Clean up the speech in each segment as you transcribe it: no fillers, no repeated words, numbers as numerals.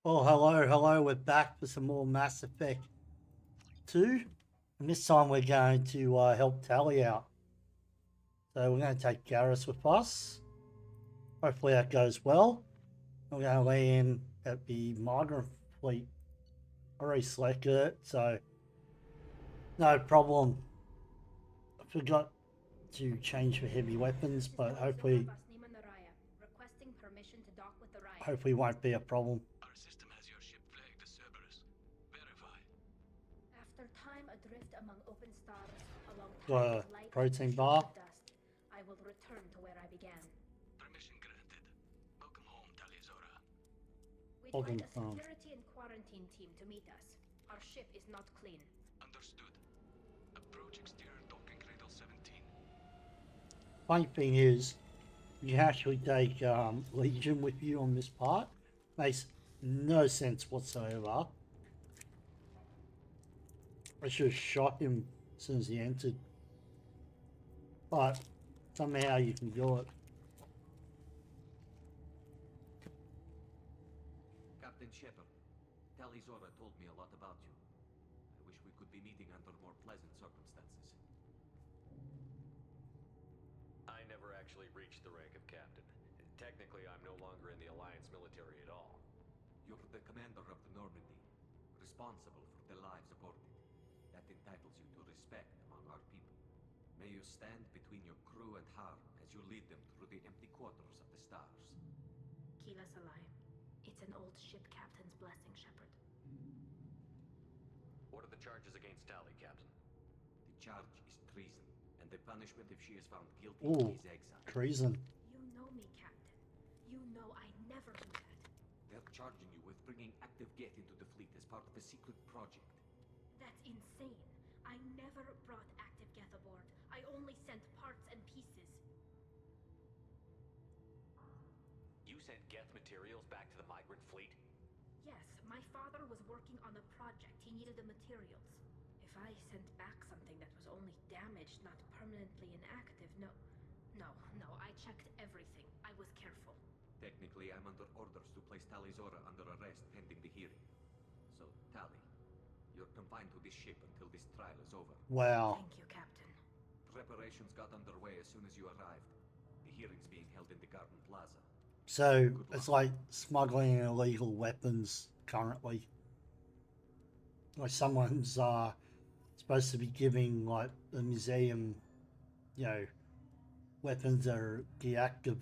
Oh, hello, we're back for some more Mass Effect 2. And this time we're going to help Tali out. So we're going to take Garrus with us. Hopefully that goes well. We're going to land at the Migrant Fleet. I already selected it, so no problem. I forgot to change for heavy weapons, but hopefully won't be a problem. Our system has your ship flagged as Cerberus. Verify. After time adrift among open stars, along Got tides a of light protein and bar. shapes of dust, I will return to where I began. Permission granted. Welcome home, Talizora. We Welcome joined a home. security and quarantine team to meet us. Our ship is not clean. Understood. Approach exterior docking cradle 17. Funny thing is, you actually take Legion with you on this part. Makes no sense whatsoever. I should have shot him as soon as he entered. But somehow you can do it. Captain Shepard, Talizora told me a lot about you. I wish we could be meeting under more pleasant circumstances. I never actually reached the rank of captain. Technically, I'm no longer in the Alliance military at all. You're the commander of the Normandy, responsible for the lives aborted. That entitles you to respect among our people. May you stand between your crew and harm as you lead them through the empty quarters of the stars. Keep us alive. It's an old ship captain's blessing, Shepard. What are the charges against Tali, Captain? The charge is treason, and the punishment if she is found guilty Ooh, is exile. treason. You know me, Captain. You know I never do that. They're charging you with bringing active Geth into the fleet as part of a secret project. That's insane. I never brought active Geth aboard. I only sent parts and pieces. You sent Geth materials back to the Migrant Fleet? Yes, my father was working on a project. He needed the materials. If I sent back something that was only damaged, not permanently inactive, no, I checked everything. I was careful. Technically, I'm under orders to place Talizora under arrest pending the hearing. So, Tali, you're confined to this ship until this trial is over. Wow. Thank you, Captain. Preparations got underway as soon as you arrived. The hearing's being held in the Garden Plaza. So it's like smuggling illegal weapons currently. Like someone's supposed to be giving like the museum, weapons that are deactive.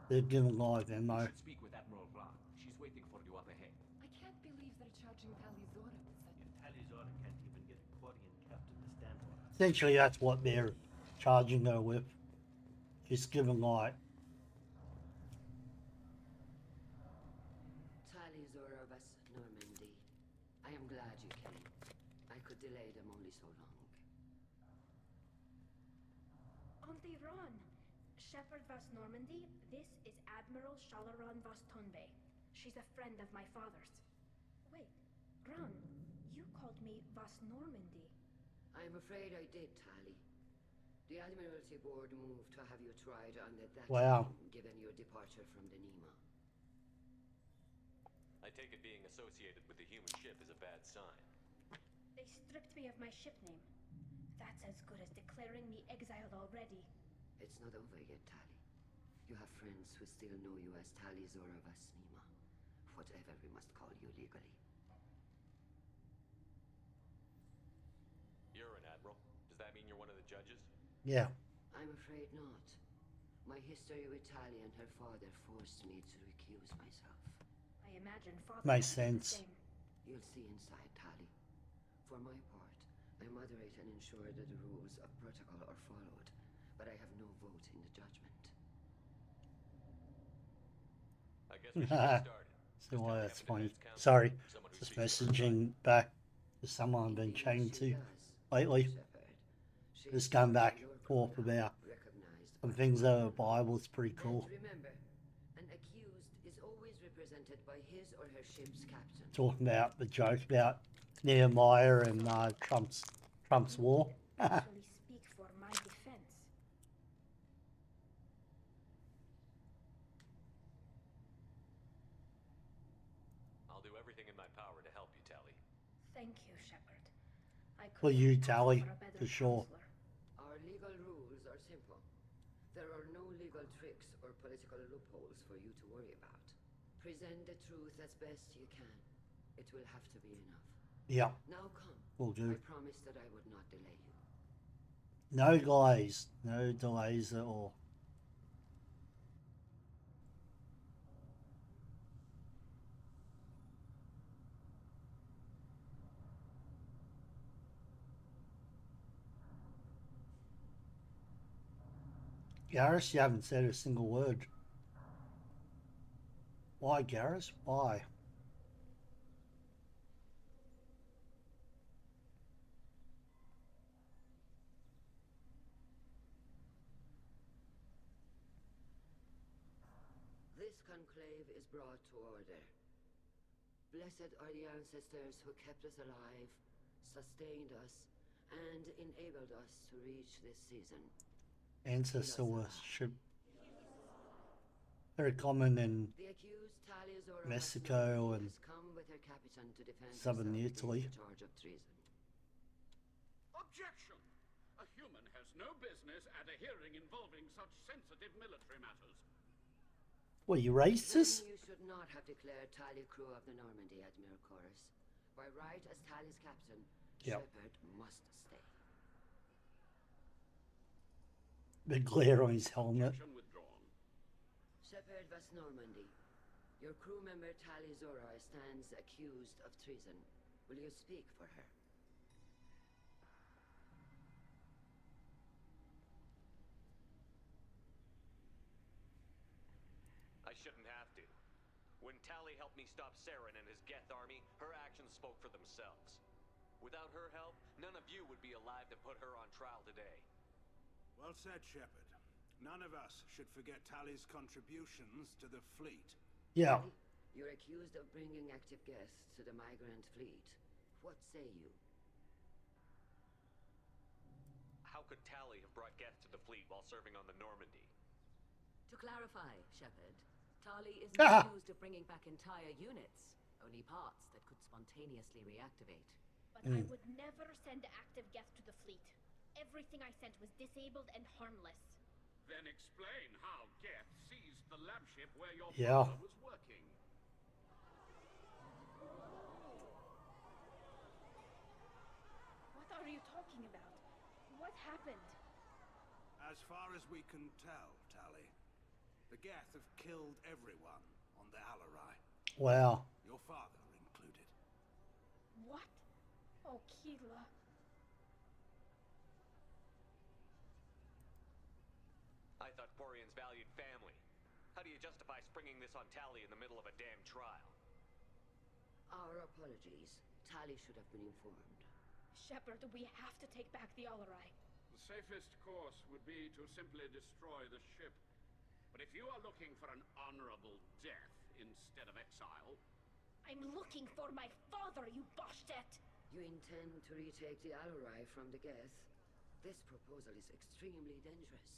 They're given live You ammo. should speak with Admiral Ra. She's waiting for you up ahead. I can't believe they're charging Talizora with such Talizora can't even get a Quarian captain to stand for her. Essentially, that's what they're charging her with. She's given like Talizora was Normandy. I am glad you came. I could delay them only so long. Auntie Ron! Shepard vas Normandy, this is Admiral Shalaron vas Tonbe. She's a friend of my father's. Wait, Ron, you called me vas Normandy. I'm afraid I did, Tali. The Admiralty Board moved to have you tried under that Wow. name, given your departure from the Nima. I take it being associated with the human ship is a bad sign. They stripped me of my ship name. That's as good as declaring me exiled already. It's not over yet, Tali. You have friends who still know you as Talizora vas Nima. Whatever we must call you legally. You're an admiral. Does that mean you're one of the judges? yeah. I'm afraid not. My history with Tali and her father forced me to recuse myself. I imagine father Makes would do the sense. same. You'll see inside, Tali. For my part, I moderate and ensure that the rules of protocol are followed, but I have no vote in the judgment. I guess we should get started. So Does Tali have that's a funny. defense counsel? Sorry, Someone who just speaks for her side? messaging back to someone I've been Indeed, chatting she to does, lately. Shepard. She Just is going back your and forth pronoun, about recognized some by things the that law. are Bible. It's pretty cool. And remember, an accused is always represented by his or her ship's captain. Talking about the joke about Nehemiah and Trump's war. Actually speak for my defense. I'll do everything in my power to help you, Tali. Thank you, Shepard. I For couldn't you, ask Tali, for a better for sure. counselor. Our legal rules are simple. There are no legal tricks or political loopholes for you to worry about. Present the truth as best you can. It will have to be enough. Yeah, Now come. will do. I promised that I would not delay you. No delays. No delays at all. Garrus, you haven't said a single word. Why, Garrus? Why? This conclave is brought to order. Blessed are the ancestors who kept us alive, sustained us, and enabled us to reach this season. Ancestor worship. Very common in The accused Tali Zora Mexico and has come with her capitan to defend southern herself Italy. against the charge of treason. Objection! A human has no business at a hearing involving such sensitive military matters. What, you Then racist? you should not have declared Tali crew of the Normandy, Admiral Chorus. By right as Tali's captain, Yep. Shepard must stay. The glare on his helmet. Objection withdrawn. Shepard was Normandy. Your crew member Tali Zora stands accused of treason. Will you speak for her? I shouldn't have to. When Tali helped me stop Saren and his Geth army, her actions spoke for themselves. Without her help, none of you would be alive to put her on trial today. Well said, Shepard. None of us should forget Tali's contributions to the fleet. Yeah. You're accused of bringing active guests to the Migrant Fleet. What say you? How could Tali have brought Geth to the fleet while serving on the Normandy? To clarify, Shepard, Tali isn't Ah. accused of bringing back entire units, only parts that could spontaneously reactivate. But I would never send active guests to the fleet. Everything I sent was disabled and harmless. Then explain how Geth seized the lab ship where your Yeah. father was working. What are you talking about? What happened? As far as we can tell, Tali, the Geth have killed everyone on the Alarai. Wow. Your father included. What? Oh, Keela. I thought Quarians valued family. How do you justify springing this on Tali in the middle of a damn trial? Our apologies. Tali should have been informed. Shepard, we have to take back the Alarai. The safest course would be to simply destroy the ship. But if you are looking for an honorable death instead of exile... I'm looking for my father, you bastet! You intend to retake the Alarai from the Geth? This proposal is extremely dangerous.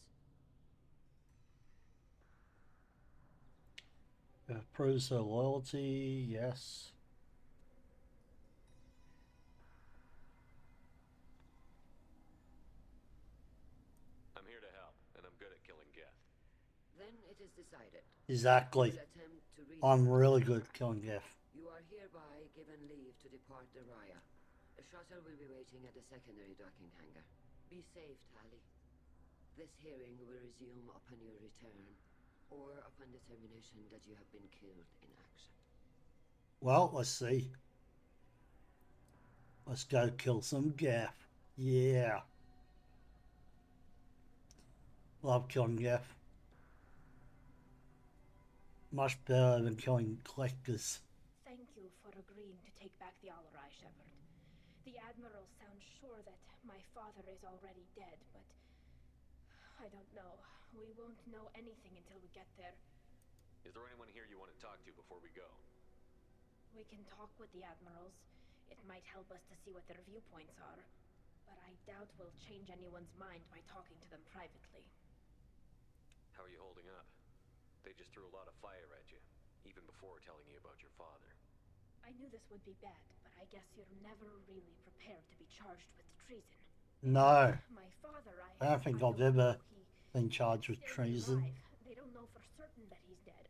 Proves her loyalty, yes. I'm here to help, and I'm good at killing Geth. Then it is decided. Exactly. You will attempt to I'm really good at killing Geth. You are hereby given leave to depart the Raya. A shuttle will be waiting at the secondary docking hangar. Be safe, Tali. This hearing will resume upon your return, or upon determination that you have been killed in action. Well, let's see. Let's go kill some Geth. Yeah. Love killing Geth. Much better than killing collectors. Thank you for agreeing to take back the Alarai, Shepard. The Admiral sounds sure that my father is already dead, but... I don't know. We won't know anything until we get there. Is there anyone here you want to talk to before we go? We can talk with the Admirals. It might help us to see what their viewpoints are. But I doubt we'll change anyone's mind by talking to them privately. How are you holding up? They just threw a lot of fire at you, even before telling you about your father. I knew this would be bad, but I guess you're never really prepared to be charged with treason. No, My father, I don't think I've don't ever know he been charged with is treason. alive. They don't know for certain that he's dead.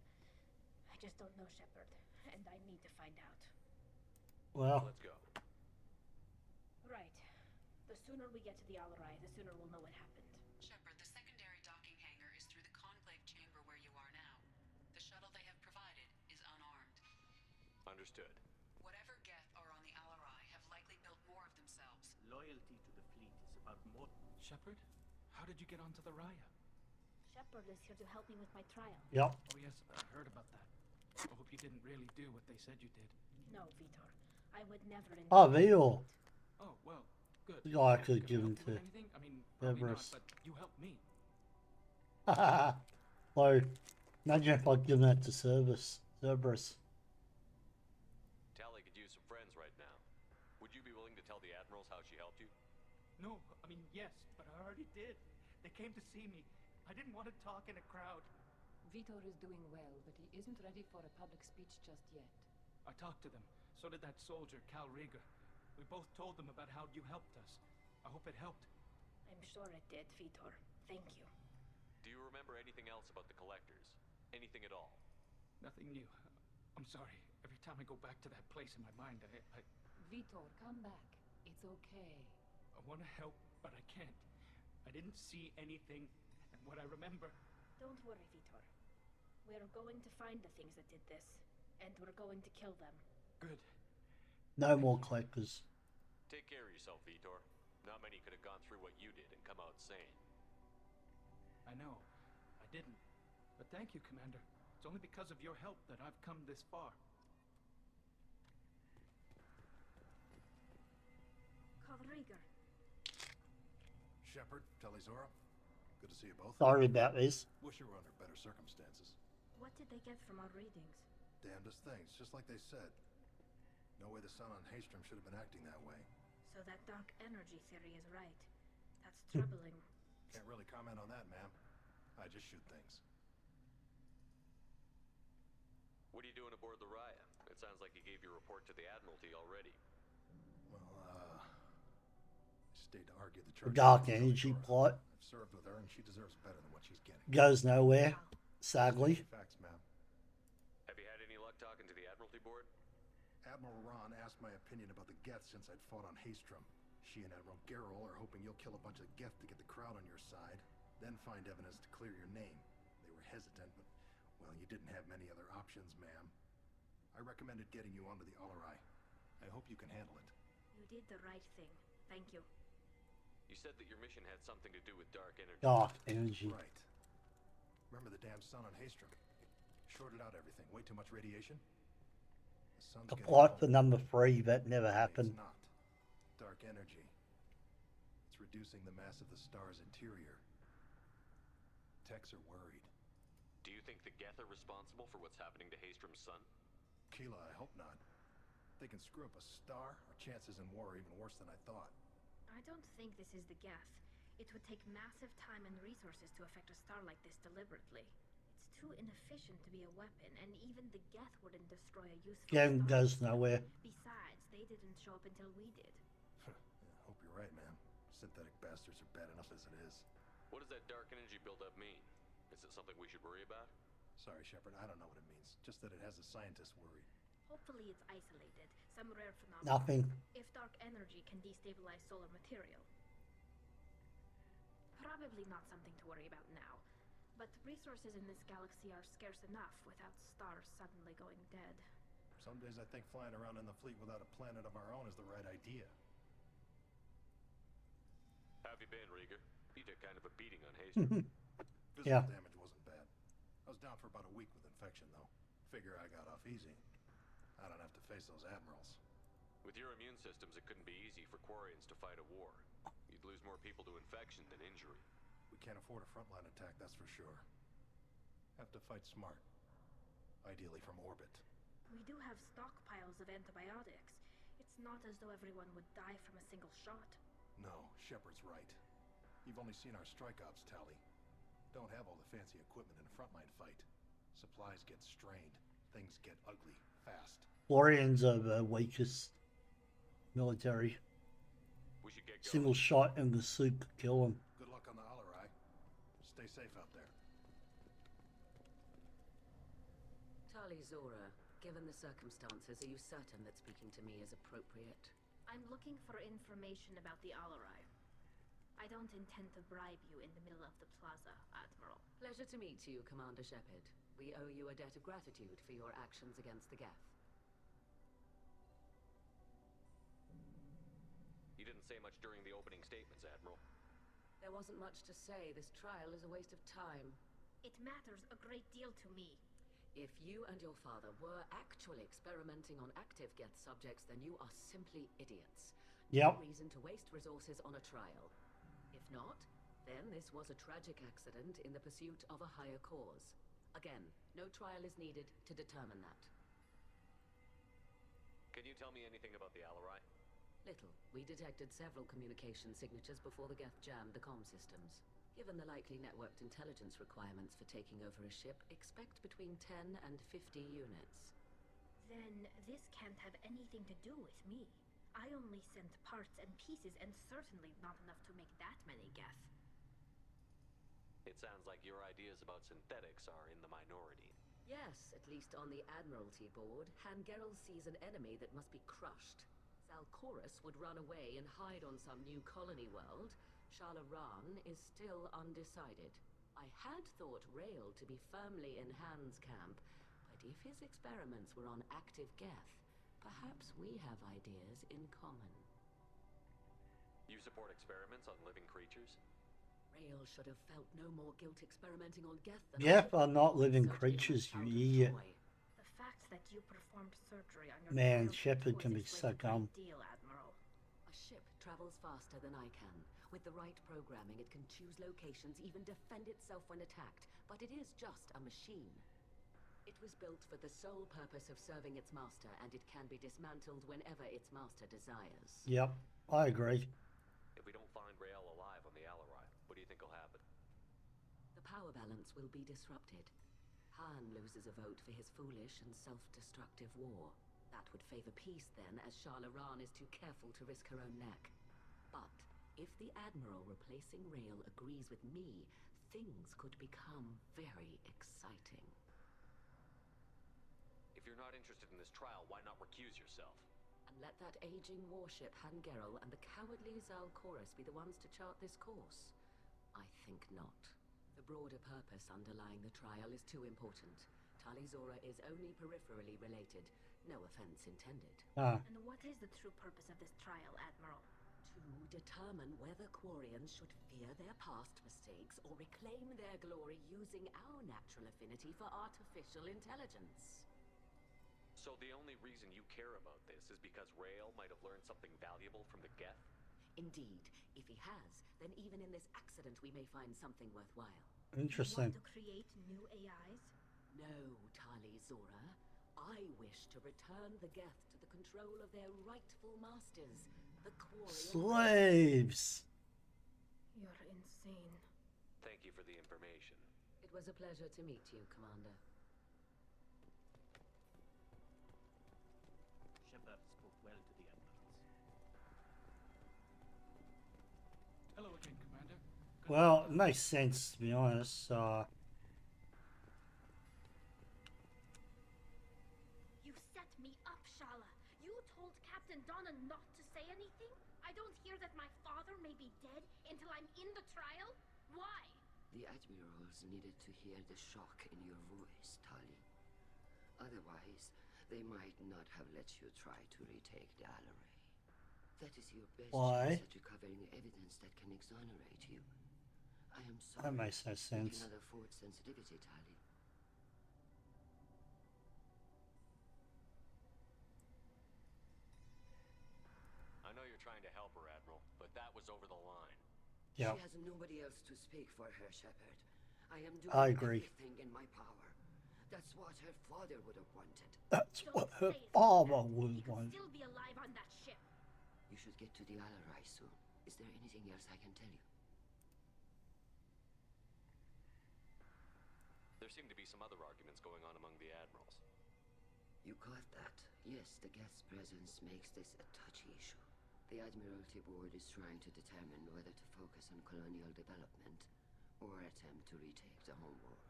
I just don't know, Shepard, and I need to find out. Well, Let's go. Right. The sooner we get to the Alarai, the sooner we'll know what happened. Shepard, the secondary docking hangar is through the conclave chamber where you are now. The shuttle they have provided is unarmed. Understood. Whatever Geth are on the Alarai have likely built more of themselves. Loyalty to the fleet is about more. Shepard, how did you get onto the Raya? Shepard is here to help me with my trial. yep. Oh yes, I heard about that. I hope you didn't really do what they said you did. No, Vitor. I would never. Oh, Vito. Oh, well, good. The guy I could Can give I him help you with to anything? I mean, probably not, Cerberus. but you helped me. Well, imagine if I'd given that to Cerberus. Tali could use some friends right now. Would you be willing to tell the admirals how she helped you? No, I mean, yes, but I already did. They came to see me. I didn't want to talk in a crowd. Vitor is doing well, but he isn't ready for a public speech just yet. I talked to them. So did that soldier, Cal Rieger. We both told them about how you helped us. I hope it helped. I'm sure it did, Vitor. Thank you. Do you remember anything else about the collectors? Anything at all? Nothing new. I'm sorry. Every time I go back to that place in my mind, I Vitor, come back. It's okay. want to help, but I can't. I didn't see anything, and what I remember... Don't worry, Vitor. We're going to find the things that did this, and we're going to kill them. Good. No more collectors. Take care of yourself, Vitor. Not many could have gone through what you did and come out sane. I know. I didn't. But thank you, Commander. It's only because of your help that I've come this far. Rieger. Shepard, Telizora. Good to see you both. Sorry about this. Wish you were under better circumstances. What did they get from our readings? Damnedest things, just like they said. No way the sun on Haystrom should have been acting that way. So that dark energy theory is right. That's troubling. Can't really comment on that, ma'am. I just shoot things. What are you doing aboard the Raya? It sounds like you gave your report to the Admiralty already. Well, I stayed to argue the The charge. dark energy plot I've served with her, and she deserves better than what she's getting. goes nowhere, sadly. Facts, ma'am. Have you had any luck talking to the Admiralty Board? Admiral Ron asked my opinion about the Geth since I'd fought on Haystrom. She and Admiral Garrel are hoping you'll kill a bunch of Geth to get the crowd on your side, then find evidence to clear your name. They were hesitant, but, well, you didn't have many other options, ma'am. I recommended getting you onto the Alarai. I hope you can handle it. You did the right thing. Thank you. You said that your mission had something to do with dark energy. Dark energy. Right. Remember the damn sun on Haystrom? Shorted out everything. Way too much radiation? The sun's A getting plot for cold. number 3 that never happened. It's not. Dark energy. It's reducing the mass of the star's interior. Techs are worried. Do you think the Geth are responsible for what's happening to Haystrom's sun? Keela, I hope not. If they can screw up a star, our chances in war are even worse than I thought. I don't think this is the Geth. It would take massive time and resources to affect a star like this deliberately. It's too inefficient to be a weapon, and even the Geth wouldn't destroy a useful Game star. goes nowhere. Besides, they didn't show up until we did. Yeah, hope you're right, ma'am. Synthetic bastards are bad enough as it is. What does that dark energy buildup mean? Is it something we should worry about? Sorry, Shepard, I don't know what it means. Just that it has the scientists worried. Hopefully it's isolated, some rare phenomenon. Nothing. If dark energy can destabilize solar material. Probably not something to worry about now. But resources in this galaxy are scarce enough without stars suddenly going dead. Some days I think flying around in the fleet without a planet of our own is the right idea. How have you been, Rieger? You took kind of a beating on Haystrom. Physical Yeah. damage wasn't bad. I was down for about a week with infection, though. Figure I got off easy. I don't have to face those admirals. With your immune systems, it couldn't be easy for Quarians to fight a war. You'd lose more people to infection than injury. We can't afford a frontline attack, that's for sure. Have to fight smart. Ideally from orbit. We do have stockpiles of antibiotics. It's not as though everyone would die from a single shot. No, Shepard's right. You've only seen our strike ops, Tali. Don't have all the fancy equipment in a frontline fight. Supplies get strained. Things get ugly, fast. Quarians are the weakest military. We should get going. Single shot in the suit could kill them. Good luck on the Alarai. Stay safe out there. Tali Zora, given the circumstances, are you certain that speaking to me is appropriate? I'm looking for information about the Alarai. I don't intend to bribe you in the middle of the plaza, Admiral. Pleasure to meet you, Commander Shepard. We owe you a debt of gratitude for your actions against the Geth. You didn't say much during the opening statements, Admiral. There wasn't much to say. This trial is a waste of time. It matters a great deal to me. If you and your father were actually experimenting on active Geth subjects, then you are simply idiots. Yep. No reason to waste resources on a trial. If not, then this was a tragic accident in the pursuit of a higher cause. Again, no trial is needed to determine that. Can you tell me anything about the Alarai? Little. We detected several communication signatures before the Geth jammed the comm systems. Given the likely networked intelligence requirements for taking over a ship, expect between 10 and 50 units. Then this can't have anything to do with me. I only sent parts and pieces, and certainly not enough to make that many Geth. It sounds like your ideas about synthetics are in the minority. Yes, at least on the Admiralty Board, Hangerel sees an enemy that must be crushed. Zalcorus would run away and hide on some new colony world. Shalaran is still undecided. I had thought Rail to be firmly in Han's camp, but if his experiments were on active Geth, perhaps we have ideas in common. You support experiments on living creatures? Rail should have felt no more guilt experimenting on Geth than Geth are not living creatures, you idiot. The fact that you performed surgery on your Man, child Shepard can be was so a great dumb. deal, Admiral. A ship travels faster than I can. With the right programming, it can choose locations, even defend itself when attacked. But it is just a machine. It was built for the sole purpose of serving its master, and it can be dismantled whenever its master desires. Yep, I agree. If we don't find Rael alive on the Alarai, what do you think will happen? The power balance will be disrupted. Han loses a vote for his foolish and self-destructive war. That would favor peace then, as Shalaran is too careful to risk her own neck. But if the Admiral replacing Rail agrees with me, things could become very exciting. If you're not interested in this trial, why not recuse yourself? And let that aging warship Hangerel and the cowardly Zalcorus be the ones to chart this course? I think not. The broader purpose underlying the trial is too important. Tali Zora is only peripherally related. No offense intended. And what is the true purpose of this trial, Admiral? To determine whether Quarians should fear their past mistakes or reclaim their glory using our natural affinity for artificial intelligence. So the only reason you care about this is because Rael might have learned something valuable from the Geth? Indeed. If he has, then even in this accident we may find something worthwhile. Interesting. You want to create new AIs? No, Tali Zora. I wish to return the Geth to the control of their rightful masters, the Quarian. Slaves! You're insane. Thank you for the information. It was a pleasure to meet you, Commander. Shepard spoke well to the Admirals. Hello again, Commander. Well, it makes sense, to be honest. You set me up, Shala. You told Captain Donna not to say anything? I don't hear that my father may be dead until I'm in the trial? Why? The Admirals needed to hear the shock in your voice, Tali. Otherwise, they might not have let you try to retake the Alarai. That is your best Why? chance at recovering evidence that can exonerate you. I am sorry. That makes no We sense. cannot afford sensitivity, Tali. I know you're trying to help her, Admiral, but that was over the line. Yeah. She has nobody else to speak for her, Shepard. I am doing I agree. everything in my power. That's what her father would have wanted. That's Don't what her say it. father He would could want. still be alive on that ship. You should get to the Alarai soon. Is there anything else I can tell you? There seem to be some other arguments going on among the Admirals. You caught that. Yes, the Geth's presence makes this a touchy issue. The Admiralty Board is trying to determine whether to focus on colonial development or attempt to retake the homeworld.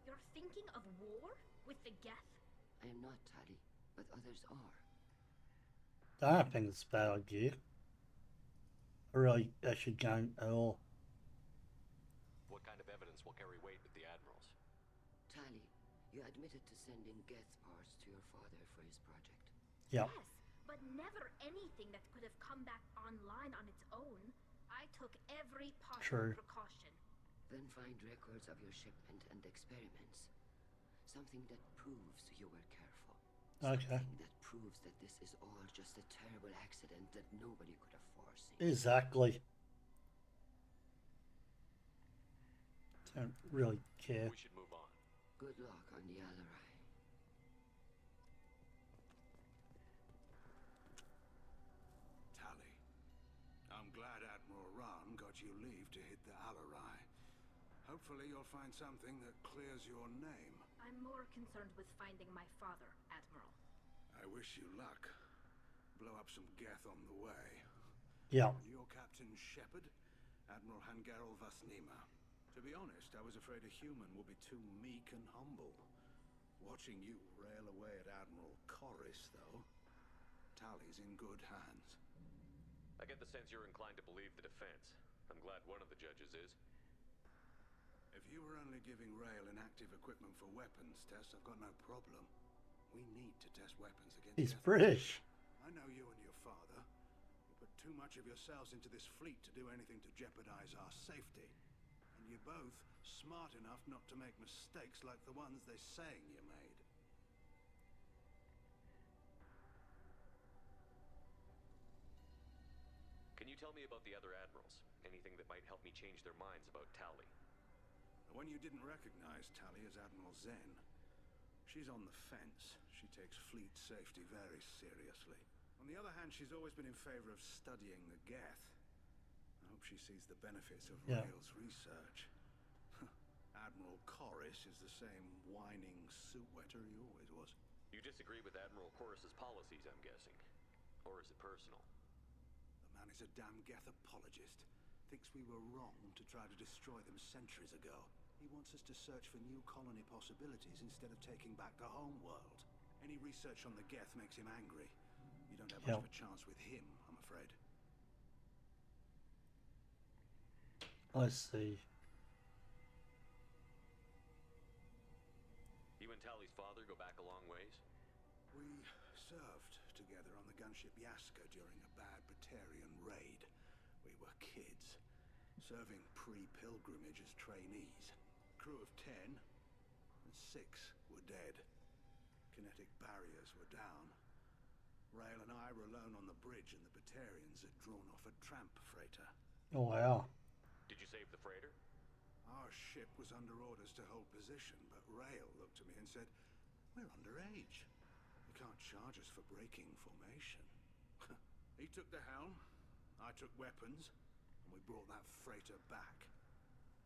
You're thinking of war with the Geth? I am not, Tali, but others are. I don't think it's a bad idea. I really actually don't at all. What kind of evidence will carry weight with the admirals? Tali, you admitted to sending Geth parts to your father for his project. Yeah. Yes, but never anything that could have come back online on its own. I took every possible precaution. Then find records of your shipment and experiments. Something that proves you were careful. Okay. Something that proves that this is all just a terrible accident that nobody could have foreseen. Exactly. Don't really care. We should move on. Good luck on the Alarai. Tali, I'm glad Admiral Ran got you leave to hit the Alarai. Hopefully you'll find something that clears your name. I'm more concerned with finding my father, Admiral. I wish you luck. Blow up some Geth on the way. Yeah. Your Captain Shepard, Admiral Hangerel Vasnima. To be honest, I was afraid a human would be too meek and humble. Watching you rail away at Admiral Corris, though, Tali's in good hands. I get the sense you're inclined to believe the defense. I'm glad one of the judges is. If you were only giving Rail inactive equipment for weapons tests, I've got no problem. We need to test weapons against He's Geth. British. I know you and your father. You put too much of yourselves into this fleet to do anything to jeopardize our safety. And you're both smart enough not to make mistakes like the ones they're saying you made. Can you tell me about the other admirals? Anything that might help me change their minds about Tali? The one you didn't recognize, Tali, is Admiral Zen. She's on the fence. She takes fleet safety very seriously. On the other hand, she's always been in favor of studying the Geth. I hope she sees the benefits of Rail's research. Admiral Corris is the same whining suit-wetter he always was. You disagree with Admiral Corris's policies, I'm guessing. Or is it personal? The man is a damn Geth apologist. Thinks we were wrong to try to destroy them centuries ago. He wants us to search for new colony possibilities instead of taking back the homeworld. Any research on the Geth makes him angry. You don't have much of a chance with him, I'm afraid. I see. You and Tali's father go back a long ways? We served together on the gunship Yaska during a bad Batarian raid. We were kids, serving pre-pilgrimage as trainees. Crew of 10, and 6 were dead. Kinetic barriers were down. Rail and I were alone on the bridge, and the Batarians had drawn off a tramp freighter. Oh, wow. Did you save the freighter? Our ship was under orders to hold position, but Rail looked at me and said, "We're underage. You can't charge us for breaking formation." He took the helm, I took weapons, and we brought that freighter back.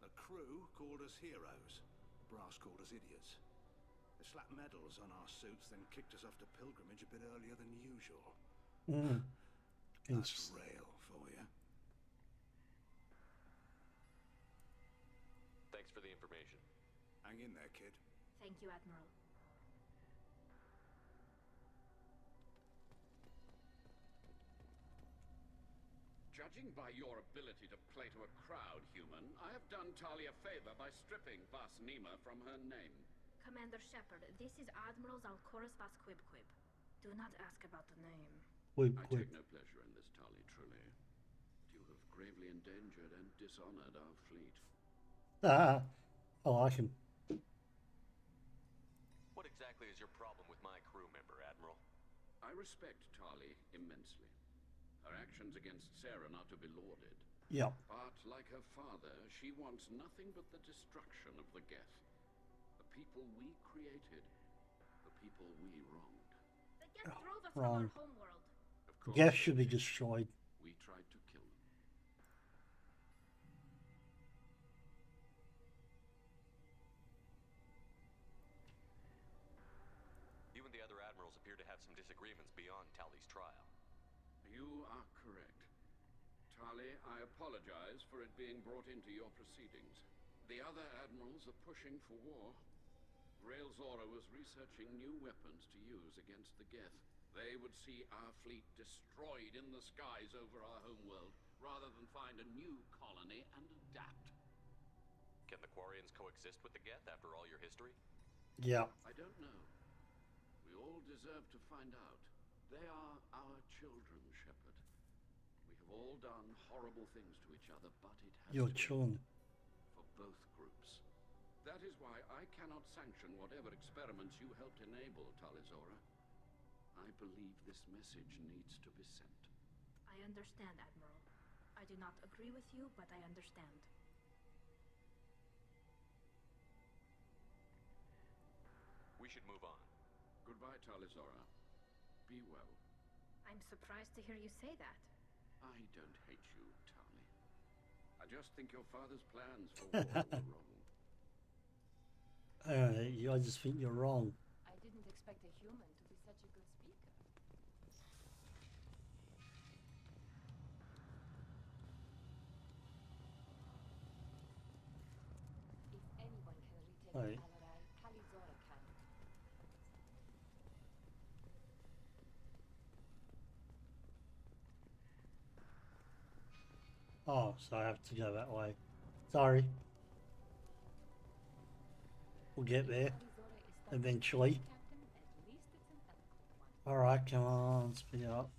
The crew called us heroes. Brass called us idiots. They slapped medals on our suits, then kicked us off to pilgrimage a bit earlier than usual. That's Rail for you. Thanks for the information. Hang in there, kid. Thank you, Admiral. Judging by your ability to play to a crowd, human, I have done Tali a favor by stripping Vasnima from her name. Commander Shepard, this is Admiral Zalcoris Vasquibquib. Do not ask about the name. I take no pleasure in this, Tali, truly. But you have gravely endangered and dishonored our fleet. Ah, I like him. What exactly is your problem with my crew member, Admiral? I respect Tali immensely. Her actions against Saren are to be lauded. Yeah. But like her father, she wants nothing but the destruction of the Geth. The people we created. The people we wronged. The Geth drove us wrong. from our homeworld. Of course, Geth should be destroyed. we tried to kill them. You and the other admirals admirals appear to have some disagreements beyond Tali's trial. You are correct. Tali, I apologize for it being brought into your proceedings. The other admirals are pushing for war. Railzora was researching new weapons to use against the Geth. They would see our fleet destroyed in the skies over our homeworld, rather than find a new colony and adapt. Can the Quarians coexist with the Geth after all your history? Yeah. I don't know. We all deserve to find out. They are our children, Shepard. We have all done horrible things to each other, but it has Your to children. end for both groups. That is why I cannot sanction whatever experiments you helped enable, Talizora. I believe this message needs to be sent. I understand, Admiral. I do not agree with you, but I understand. We should move on. Goodbye, Talizora. Be well. I'm surprised to hear you say that. I don't hate you, Tali. I just think your father's plans for war were wrong. I just think you're wrong. I didn't expect a human to be such a good speaker. If anyone can retake Right. Alarai, Talizora can. Oh, so I have to go that way. Sorry. We'll get there eventually. Alright, come on, speed up.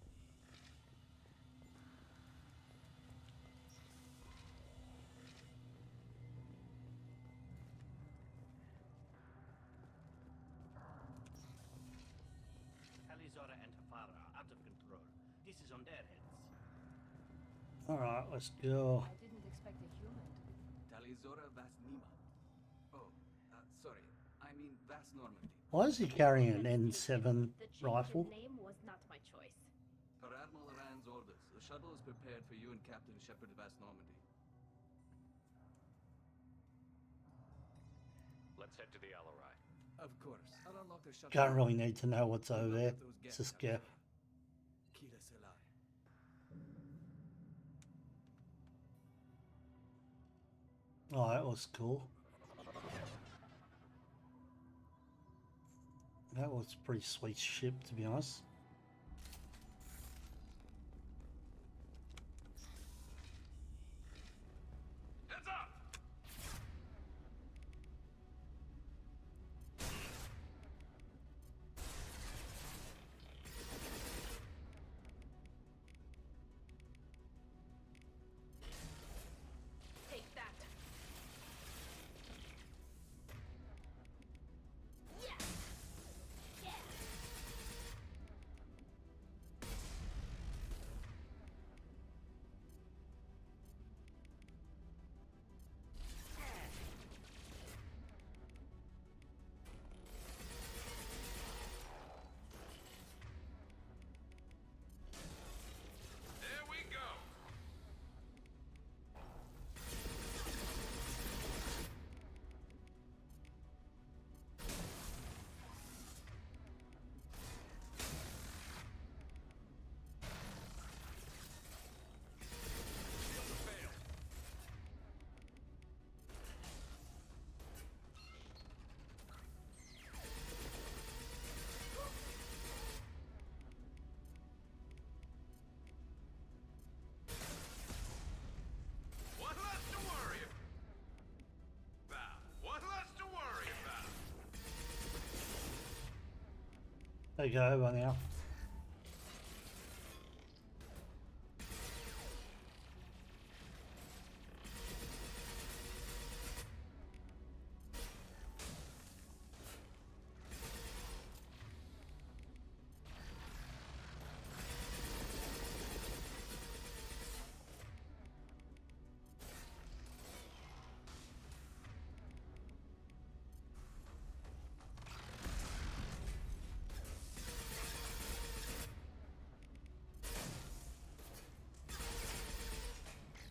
Talizora and Hafara are out of control. This is on their heads. Alright, let's go. I didn't expect a human to be. Talizora Vasnima. Oh, sorry. I mean Vas Normandy. Why is he carrying an N7 The change rifle? in name was not my choice. Per Admiral Rand's orders, the shuttle is prepared for you and Captain Shepard Vas Normandy. Let's head to the Alarai. Of course. I'll unlock the shuttle. Can't really need to know what's over there. It's a scare. Kira Selai. Oh, that was cool. That was a pretty sweet ship, to be honest. Heads up! Take that. Yes. Yeah. There we go! What less to worry about? What less to worry about? There you go, over now.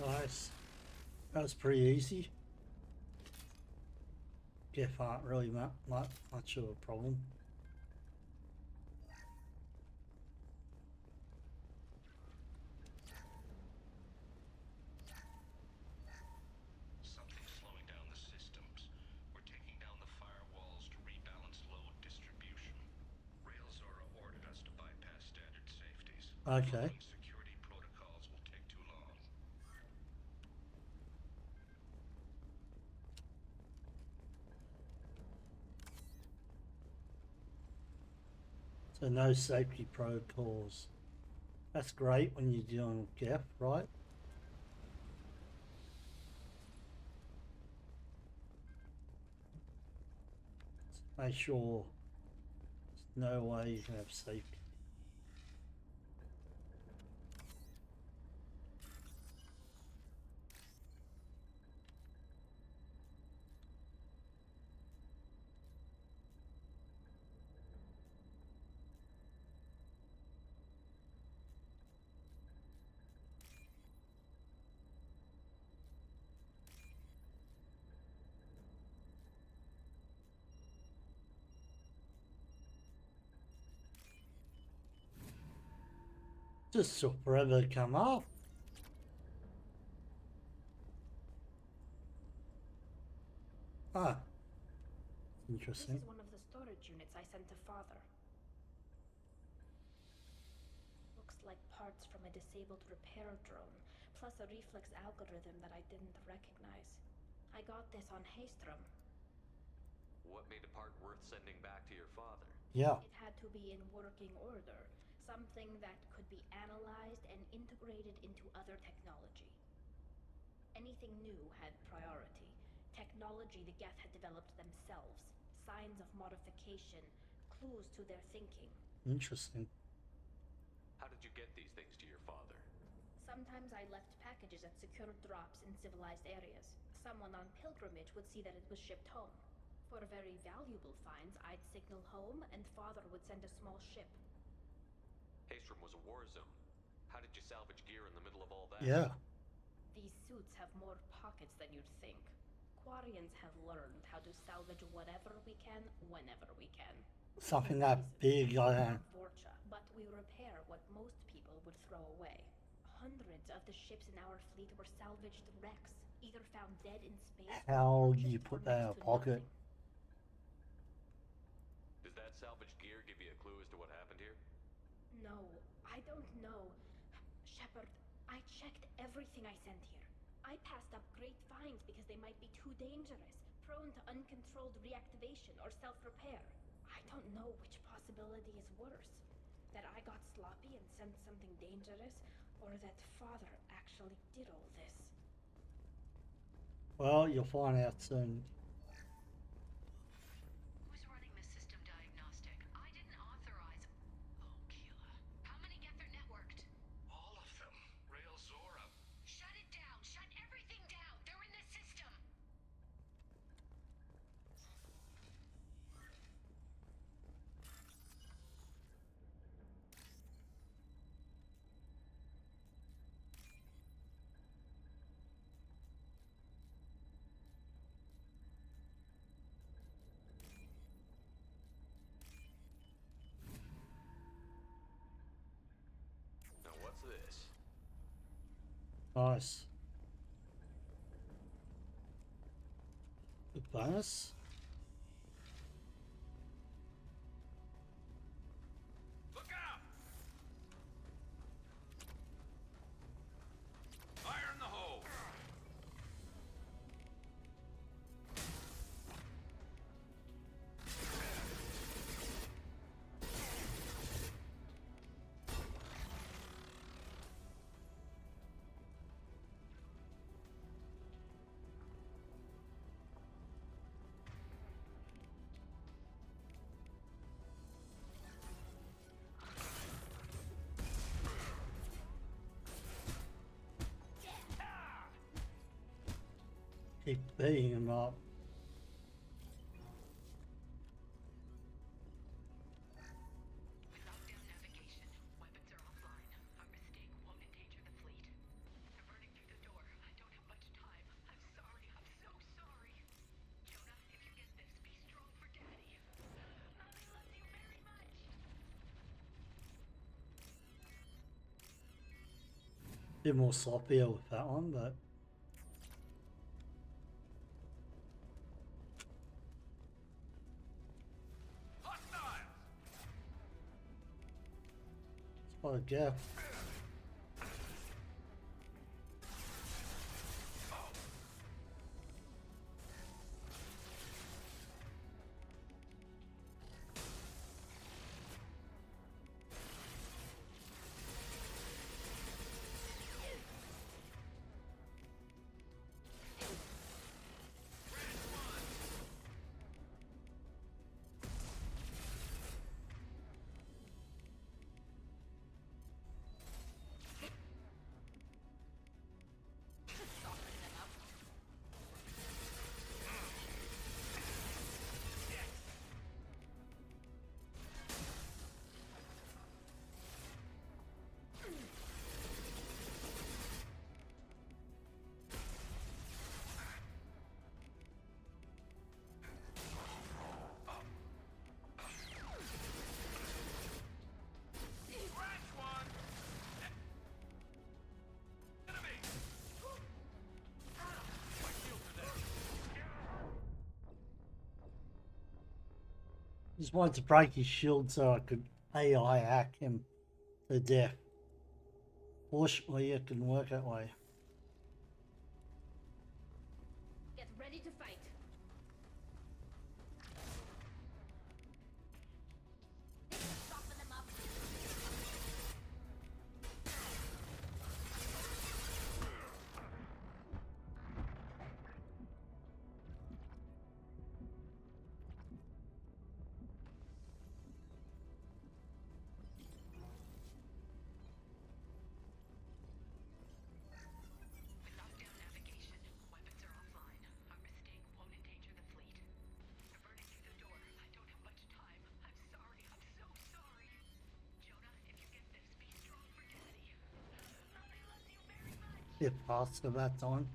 Nice. That was pretty easy. Geth aren't really much of a problem. Okay. Security protocols will take too long. So no safety protocols. That's great when you're dealing with Geth, right? Make sure there's no way you can have safety. Just took forever to come up. Ah, interesting. This is one of the storage units I sent to Father. Looks like parts from a disabled repair drone, plus a reflex algorithm that I didn't recognize. I got this on Haystrom. What made a part worth sending back to your father? Yeah. It had to be in working order. Something that could be analyzed and integrated into other technology. Anything new had priority. Technology the Geth had developed themselves. Signs of modification. Clues to their thinking. Interesting. How did you get these things to your father? Sometimes I left packages at secure drops in civilized areas. Someone on pilgrimage would see that it was shipped home. For very valuable finds, I'd signal home and Father would send a small ship. Haystrom was a war zone. How did you salvage gear in the middle of all that? Yeah. These suits have more pockets than you'd think. Quarians have learned how to salvage whatever we can, whenever we can. Something that big, I don't. But we repair what most people would throw away. Hundreds of the ships in our fleet were salvaged wrecks, either found dead in space. How do you put that in a pocket? Does that salvaged gear give you a clue as to what happened here? No, I don't know. Shepard, I checked everything I sent here. I passed up great finds because they might be too dangerous, prone to uncontrolled reactivation or self-repair. I don't know which possibility is worse. That I got sloppy and sent something dangerous, or that Father actually did all this. Well, you'll find out soon. Who's running the system diagnostic? I didn't authorize. Oh, Keela. How many Geth are networked? All of them. Rail Zora. Shut it down! Shut everything down! They're in the system! Now what's this? Nice. Good bonus. Look out! Fire in the hole! Keep beating him up. Lockdown navigation. Weapons are offline. Our mistake won't endanger the fleet. They're burning through the door. I don't have much time. I'm sorry. I'm so sorry. Jonah, if you get this, be strong for Daddy. Mommy loves you very much. Bit more sloppier with that one, but What a go. Just wanted to break his shield so I could AI hack him to death. Fortunately, it can work that way. Get ready to fight. Soften them up. Bit faster that time.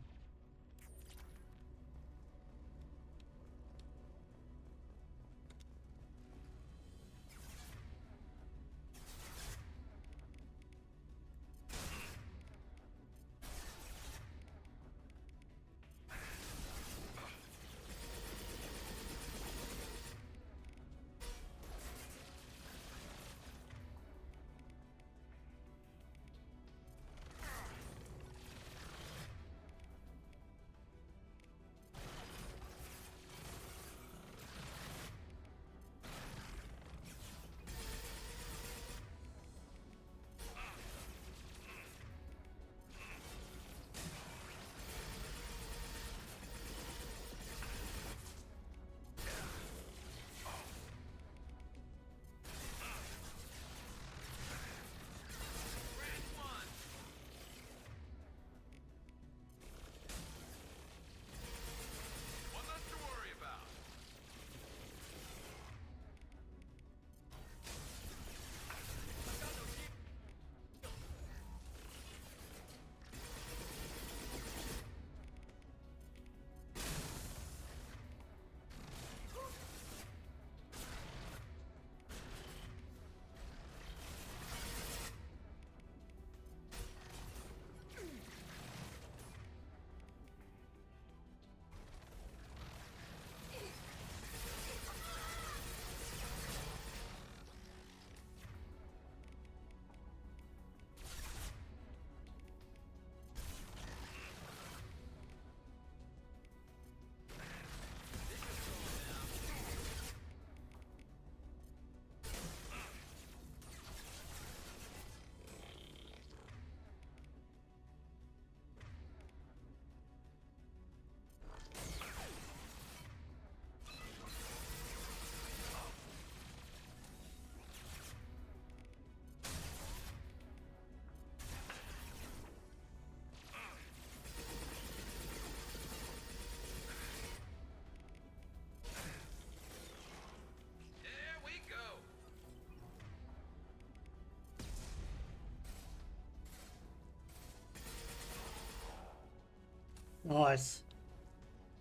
Nice.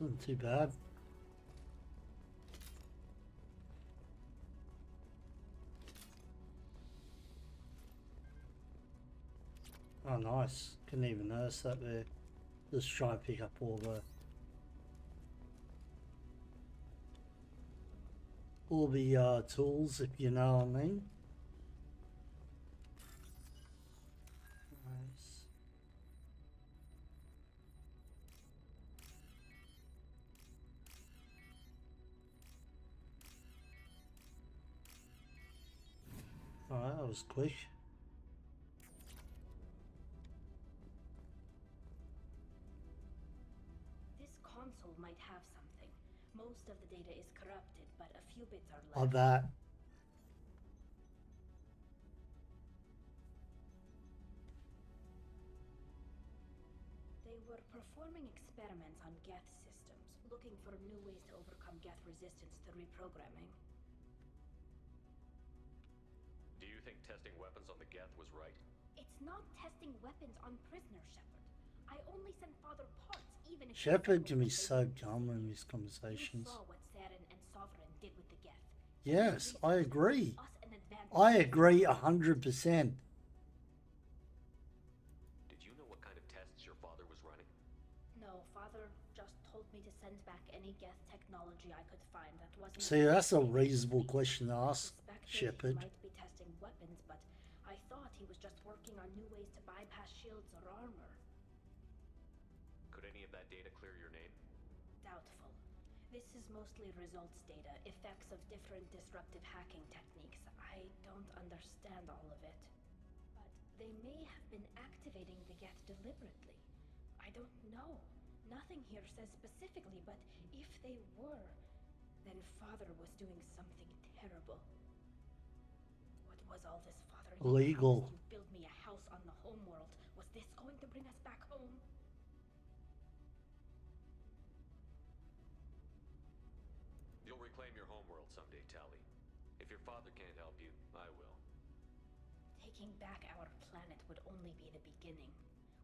Wasn't too bad. Oh, nice. Couldn't even notice that there. Just try and pick up all the tools, if you know what I mean. Alright, that was quick. This console might have something. Most of the data is corrupted, but a few bits are I left. bet. They were performing experiments on Geth systems, looking for new ways to overcome Geth resistance to reprogramming. Do you think testing weapons on the Geth was right? It's not testing weapons on prisoners, Shepard. I only sent Father parts, even if... Shepard can be so dumb in these conversations. You saw what Saren and Sovereign did with the Geth. Yes, I agree. Us an advantage. I agree 100%. Did you know what kind of tests your father was running? No, Father just told me to send back any Geth technology I could find that wasn't... See, that's a reasonable question to ask, He Shepard. might be testing weapons, but I thought he was just working on new ways to bypass shields or armor. Could any of that data clear your name? Doubtful. This is mostly results data, effects of different disruptive hacking techniques. I don't understand all of it. But they may have been activating the Geth deliberately. I don't know. Nothing here says specifically, but if they were, then Father was doing something terrible. What was all this, Father? You Illegal. promised you'd build me a house on the homeworld. Was this going to bring us back home? You'll reclaim your homeworld someday, Tali. If your father can't help you, I will. Taking back our planet would only be the beginning.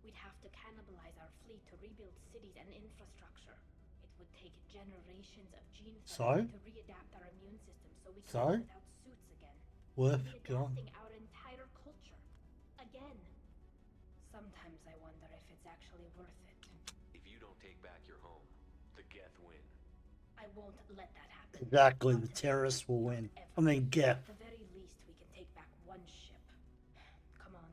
We'd have to cannibalize our fleet to rebuild cities and infrastructure. It would take generations of gene therapy to readapt our immune system so we can live without suits again. Worth gone. Readapting our entire culture. Again. Sometimes I wonder if it's actually worth it. If you don't take back your home, the Geth win. I won't let that happen. Exactly, the terrorists will win. I mean, Geth. At the very least, we can take back one ship. Come on.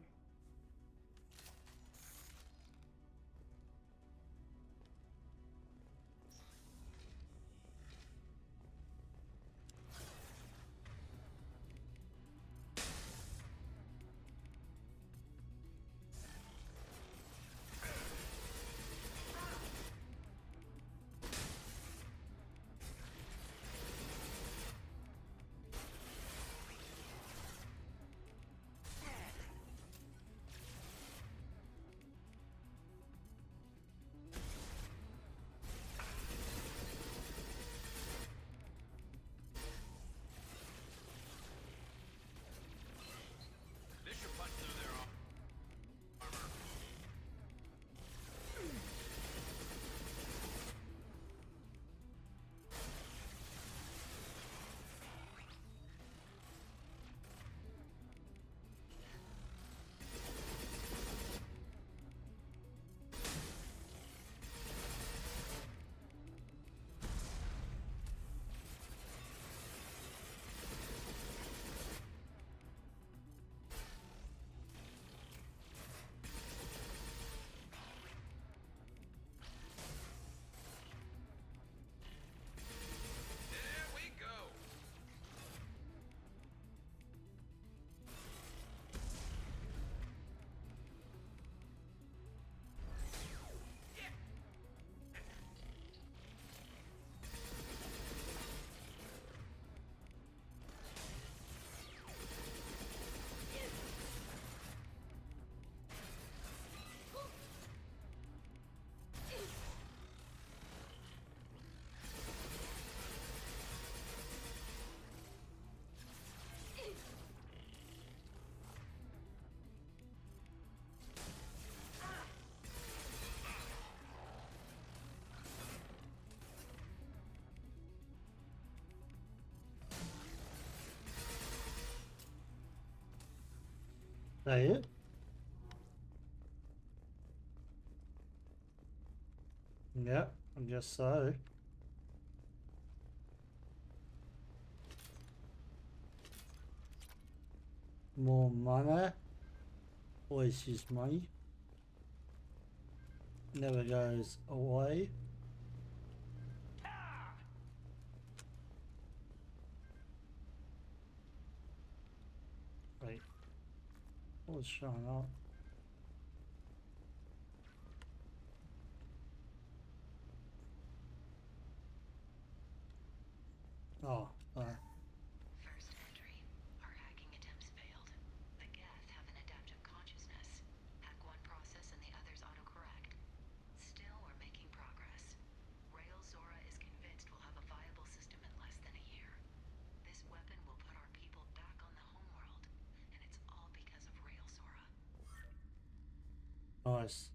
This should punch through their armor. There we go. That it? Yeah, I guess so. More money. Always use money. Never goes away. Right. What's showing up? Oh, First entry. Our hacking attempts failed. The Geth have an adaptive consciousness. Hack one process and the others autocorrect. Still, we're making progress. Rail Zora is convinced we'll have a viable system in less than a year. This weapon will put our people back on the homeworld, and it's all because of Rail Zora. nice.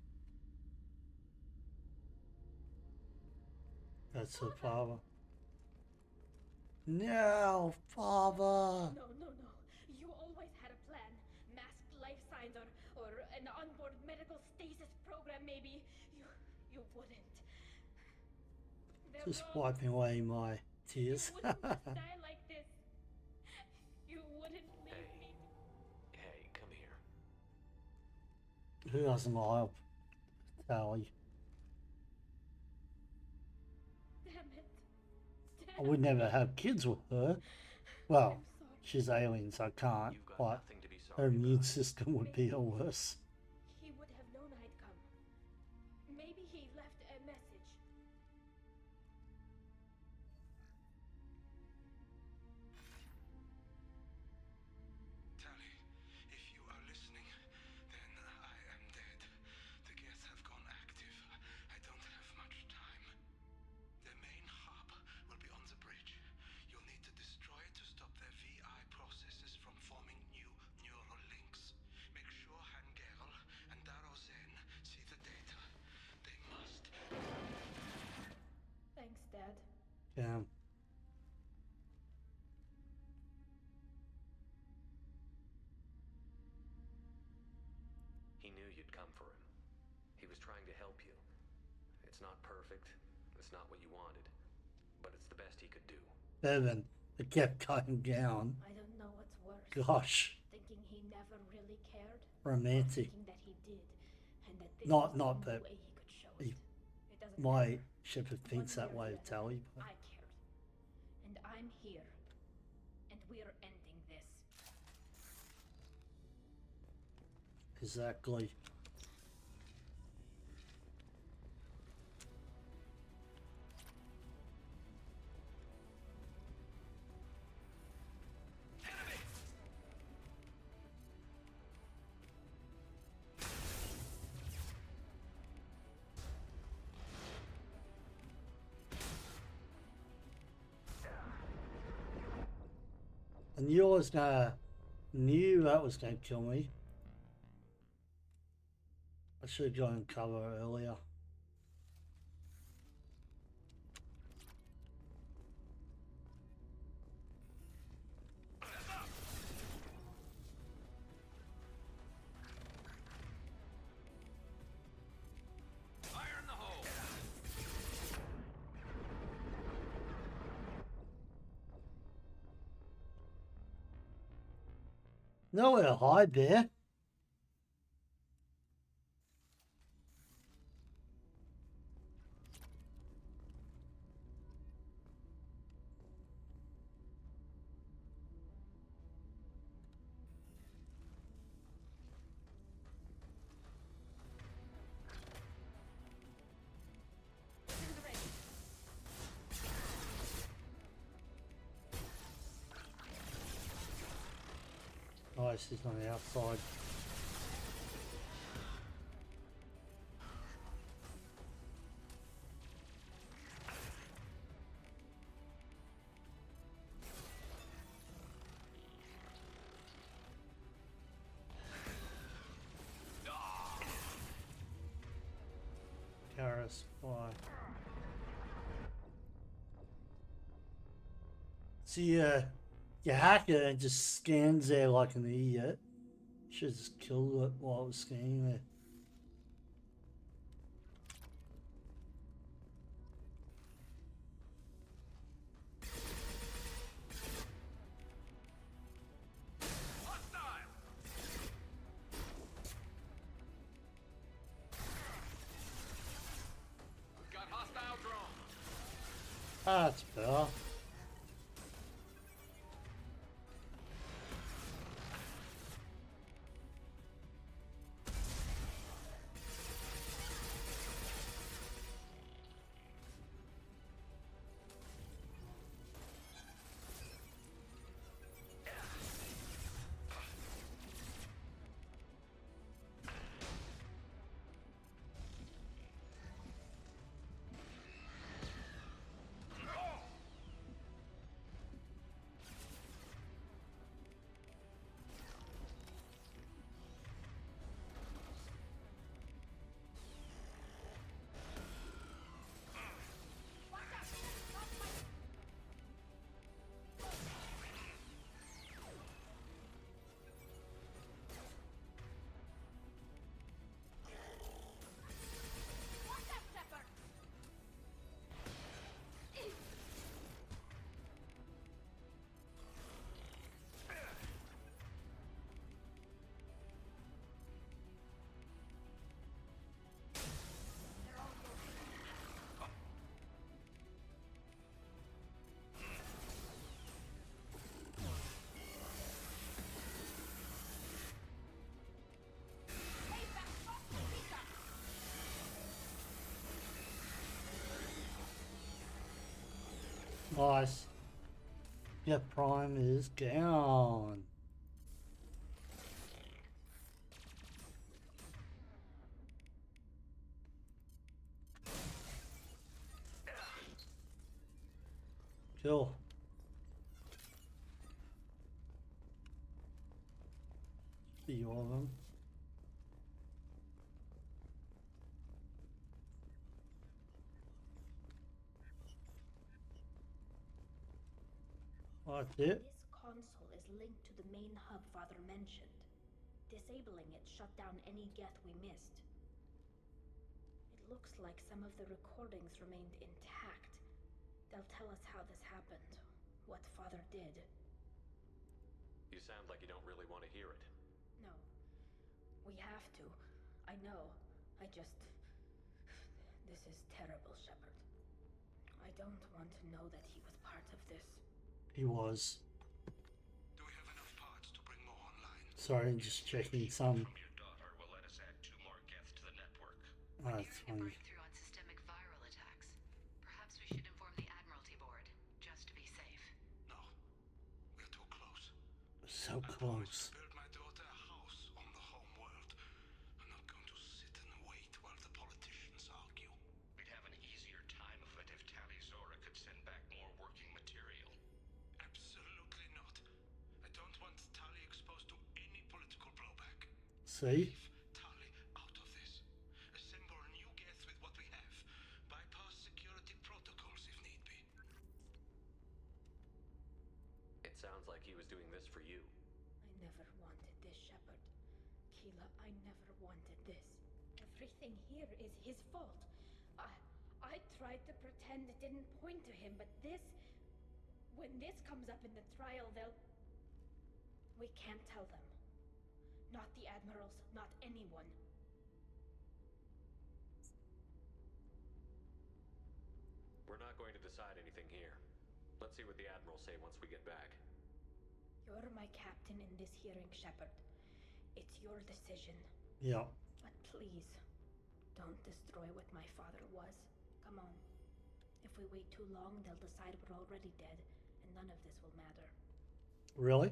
That's her father. No, father. No. You always had a plan. Masked life signs or an onboard medical stasis program, maybe. You wouldn't. They're Just wrong. wiping away my tears. You wouldn't just die like this. You wouldn't leave me. Hey, come here. Who doesn't like Tali? Damn it. I would never have kids with her. Well, she's alien, so I can't. You've got But nothing to be her sorry immune about. system would be worse. He would have known I'd come. Maybe he left a message. Tali, if you are listening, then I am dead. The Geth have gone active. I don't have much time. The main hub will be on the bridge. You'll need to destroy it to stop their VI processes from forming new neural links. Make sure Hangerl and Darozen see the data. They must. Thanks, Dad. Damn. He knew you'd come for him. He was trying to help you. It's not perfect. It's not what you wanted. But it's the best he could do. Bevan, it kept going down. I don't know what's worse. Gosh, Thinking he never really cared. romantic. Thinking that he did. And that this Not was the only that way he could show he- it. It doesn't My matter. shepherd thinks that way of Tali, but I cared. And I'm here. And we're ending this. exactly. I knew that was gonna kill me. I should have gone cover earlier. Fire in the hole! Nowhere to hide there. Nice, he's on the outside. Karis, why? See, you hack it and just scans there like an idiot. Should just kill it while it was scanning there. Got hostile drone. That's better. Nice. Yeah, Prime is down. Cool. Few of them. That's it. This console is linked to the main hub Father mentioned. Disabling it shut down any Geth we missed. It looks like some of the recordings remained intact. They'll tell us how this happened, what Father did. You sound like you don't really want to hear it. No. We have to. I know. This is terrible, Shepard. I don't want to know that he was part of this. He was. Do we have enough parts to bring more online? Sorry, just checking some. From your daughter will let us add 2 more Geth to the network. Oh, that's funny. Breakthrough on systemic viral attacks. Perhaps we should inform the Admiralty Board, just to be safe. No. We're too close. So close. Build my daughter a house on the home world. I'm not going to sit and wait while the politicians argue. We'd have an easier time of it if Tali Zora could send back more working material. Absolutely not. I don't want Tali exposed to any political blowback. See? Leave Tali out of this. Assemble new Geth with what we have. Bypass security protocols if need be. It sounds like he was doing this for you. I never wanted this, Shepard. Keela, I never wanted this. Everything here is his fault. I tried to pretend it didn't point to him, but this... When this comes up in the trial, they'll... We can't tell them. Not the Admirals, not anyone. We're not going to decide anything here. Let's see what the Admirals say once we get back. You're my captain in this hearing, Shepard. It's your decision. Yeah. But please, don't destroy what my father was. Come on. If we wait too long, they'll decide we're already dead, and none of this will matter. Really?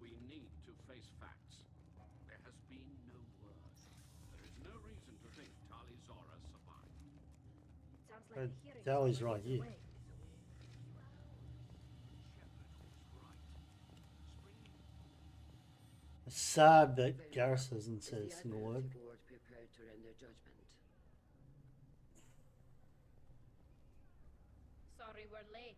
We need to face facts. There has been no word. There is no reason to think Tali Zora survived. It sounds like the hearing Tali's is right here. away. It's sad that Garrus hasn't said a Is the single word. Admiralty Board prepared to render judgment? Sorry we're late.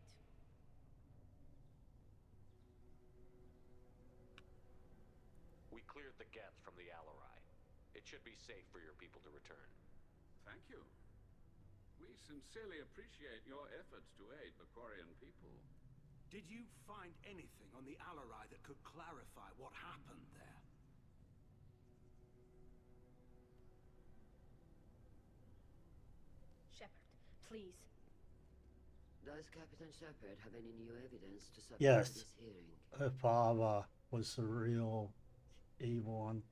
We cleared the Geth from the Alarai. It should be safe for your people to return. Thank you. We sincerely appreciate your efforts to aid Bakorian people. Did you find anything on the Alarai that could clarify what happened there? Shepard, please. Does Captain Shepard have any new evidence to support Yes. this hearing? Her father was the real evil one.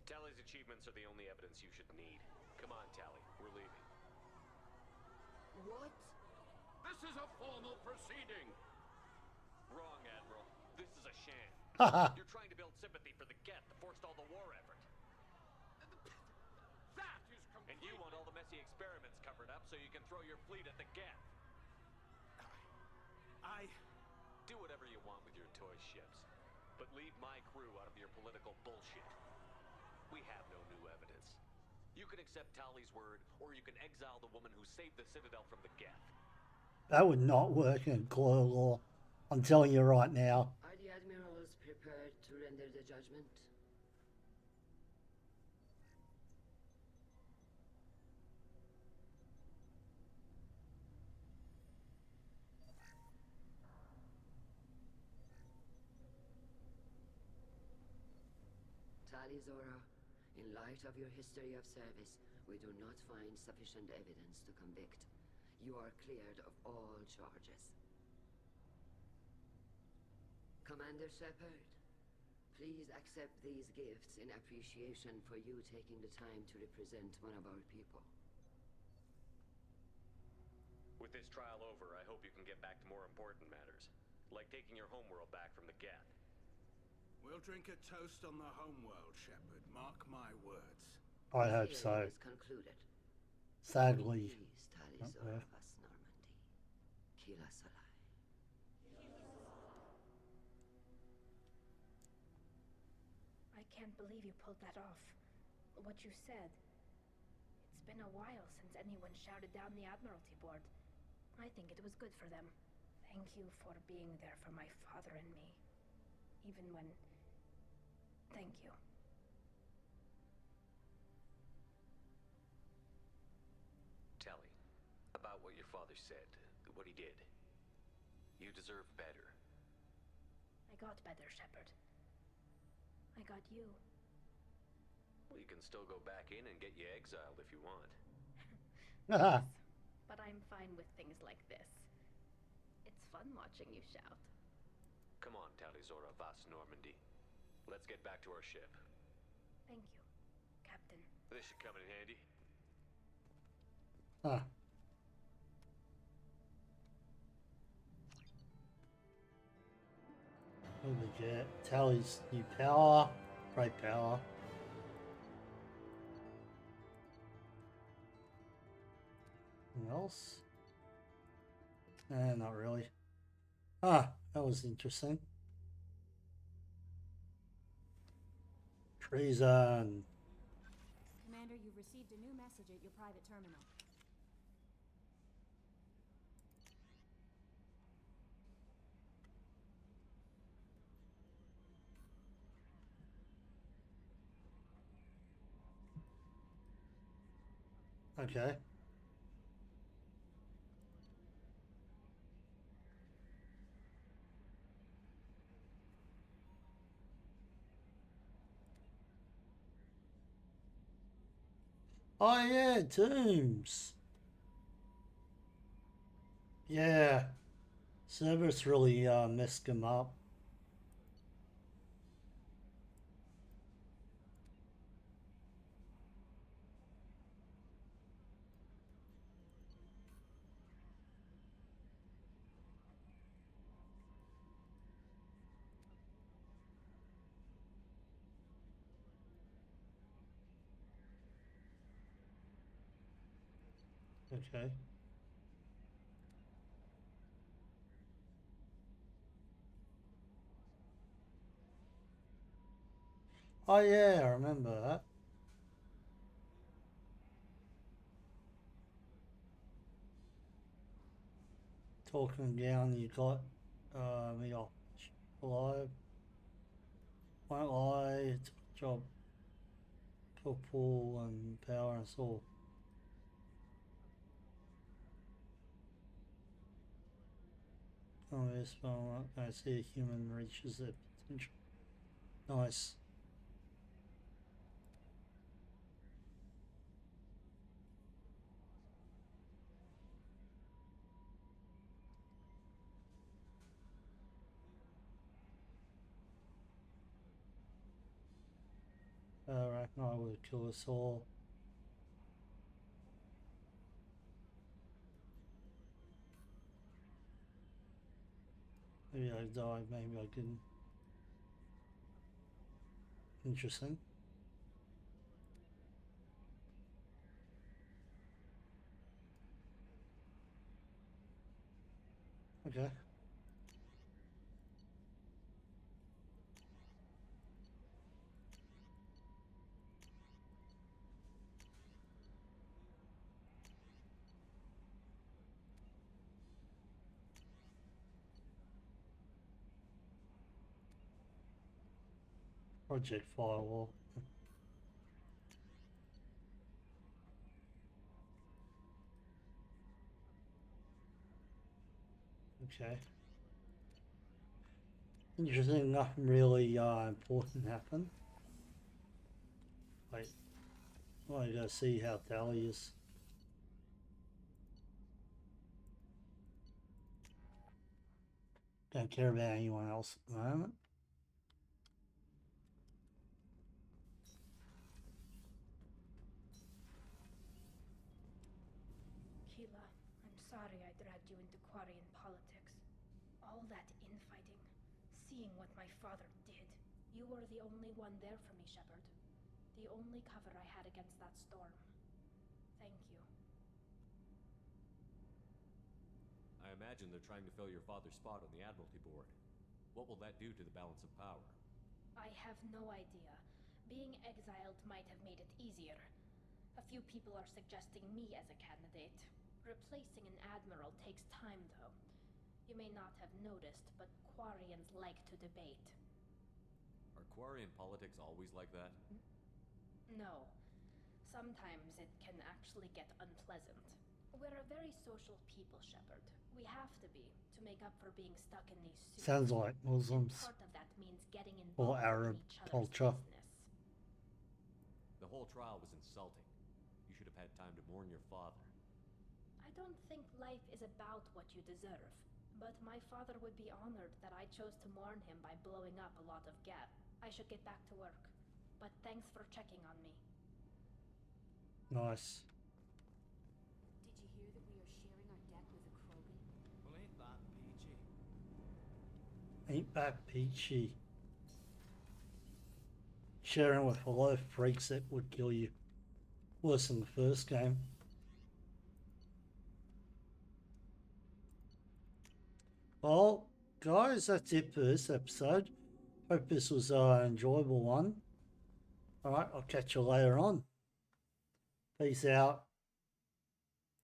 Tali's achievements are the only evidence you should need. Come on, Tali. We're leaving. What? This is a formal proceeding. Wrong, Admiral. This is a sham. Haha. You're trying to build sympathy for the Geth to forestall the war effort. That is And you want all the messy experiments covered up so you can throw your fleet at the Geth. I... Do whatever you want with your toy ships, but leave my crew out of your political bullshit. We have no new evidence. You can accept Tali's word, or you can exile the woman who saved the Citadel from the Geth. That would not work in Claw Law. I'm telling you right now. Are the Admirals prepared to render the judgment? Tali Zora, in light of your history of service, we do not find sufficient evidence to convict. You are cleared of all charges. Commander Shepard, Please accept these gifts in appreciation for you taking the time to represent one of our people. With this trial over, I hope you can get back to more important matters, like taking your homeworld back from the Geth. We'll drink a toast on the homeworld, Shepard. Mark my words. I hope so. Is concluded. Sadly. Please, Tali Not Zora there. Vas Normandy. Kila Salai. I can't believe you pulled that off. What you said. It's been a while since anyone shouted down the Admiralty Board. I think it was good for them. Thank you for being there for my father and me. Even when... Thank you. Tali, about what your father said, what he did. You deserve better. I got better, Shepard. I got you. Well, you can still go back in and get you exiled if you want. But I'm fine with things like this. It's fun watching you shout. Come on, Tali Zora Vas Normandy. Let's get back to our ship. Thank you, Captain. This should come in handy. Huh. What did we get? Tali's new power. Great power. Anything else? Not really. Ah, that was interesting. Treason. Commander, you've received a new message at your private terminal. Okay. Oh yeah, Tombs. Yeah. Cerberus really messed him up. Okay. Oh yeah, I remember that. Talking down, you got me off alive. Won't lie, it's a job. Purple and power and soul. Oh, yes, well, I see a human reaches their potential. Nice. Arachnoid would kill us all. Maybe I died, maybe I didn't. Interesting. Okay. Project Firewall. Okay. Interesting, nothing really important happened. Wait. Well, I gotta see how Tali is. Don't care about anyone else at the moment. Tila, I'm sorry I dragged you into Quarian politics. All that infighting, seeing what my father did. You were the only one there for me, Shepard. The only cover I had against that storm. Thank you. I imagine they're trying to fill your father's spot on the Admiralty Board. What will that do to the balance of power? I have no idea. Being exiled might have made it easier. A few people are suggesting me as a candidate. Replacing an admiral takes time, though. You may not have noticed, but Quarians like to debate. Are Quarian politics always like that? No. Sometimes it can actually get unpleasant. We're a very social people, Shepard. We have to be, to make up for being stuck in these suits. Sounds like Muslims. And part of that means getting Or involved Arab in each other's culture. business. The whole trial was insulting. You should have had time to mourn your father. I don't think life is about what you deserve. But my father would be honored that I chose to mourn him by blowing up a lot of gas. I should get back to work. But thanks for checking on me. Nice. Did you hear that we are sharing our deck with a Krogan? Well, ain't that peachy? Ain't that peachy? Sharing with a lot of freaks that would kill you. Worse than the first game. Well, guys, that's it for this episode. Hope this was an enjoyable one. Alright, I'll catch you later on. Peace out.